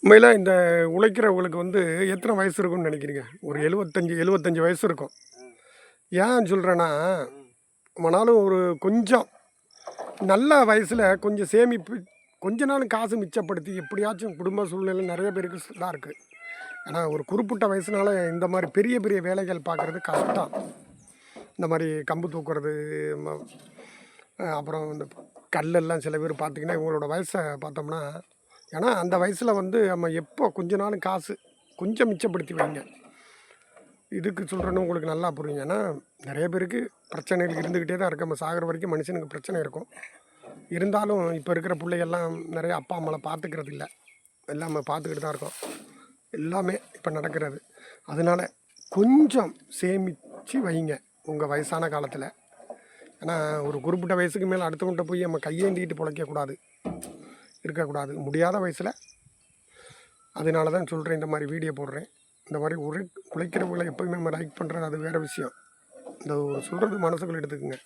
உண்மையில இந்த உழைக்கிறவங்களுக்கு வந்து எத்தனை வயசு இருக்கும்னு நினைக்கிறீங்க? ஒரு 75 வயசு இருக்கும். ஏன் சொல்றேன்னா, நம்மனாலும் ஒரு கொஞ்சம் நல்ல வயசுல கொஞ்சம் சேமிப்பு கொஞ்ச நாள் காசு மிச்சப்படுத்தி எப்படியாச்சும் குடும்ப சூழ்நிலை நெறைய பேருக்கு இதா இருக்கு. ஏன்னா ஒரு குறிப்பிட்ட வயசுனால இந்த மாரி பெரிய பெரிய வேலைகள் பார்க்குறது கஷ்டம். இந்த மாரி கம்பு தூக்குறது, ம அப்புறம் இந்த கல்லெல்லாம் சில பேர் பார்த்தீங்கன்னா, இவங்களோட வயச பார்த்தோம்னா ஏன்னா அந்த வயசுல வந்து நம்ம எப்போ கொஞ்ச நாள் காசு கொஞ்சம் மிச்சப்படுத்தி வைங்க. இதுக்கு சொல்றேன்னு உங்களுக்கு நல்லா புரியும். ஏன்னா நெறைய பேருக்கு பிரச்சனைகள் இருந்துக்கிட்டே தான் இருக்கு. நம்ம சாகுற வரைக்கும் மனுஷனுக்கு பிரச்சனை இருக்கும். இருந்தாலும் இப்ப இருக்கிற புள்ளைகள்லாம் நெறைய அப்பா, அம்மாலாம் பார்த்துக்கிறது இல்ல. எல்லாம் நம்ம பார்த்துக்கிட்டு தான் இருக்கோம். எல்லாமே இப்ப நடக்கிறது. அதனால கொஞ்சம் சேமிச்சு வைங்க, உங்க வயசான காலத்துல. ஏன்னா ஒரு குறிப்பிட்ட வயசுக்கு மேல அடுத்தவன்ட்ட போய் நம்ம கையேந்திக்கிட்டு பொழைக்கக்கூடாது. இருக்கக்கூடாது. முடியாத வயசுல அதனால தான் சொல்றேன், இந்த மாரி வீடியோ போடுறேன். இந்த மாரி உழைக்கிறவங்கள எப்பயுமே நம்ம லைக் பண்றது அது வேற விஷயம். இந்த ஒரு சொல்றது மனசுக்குள்ள எடுத்துக்கங்க.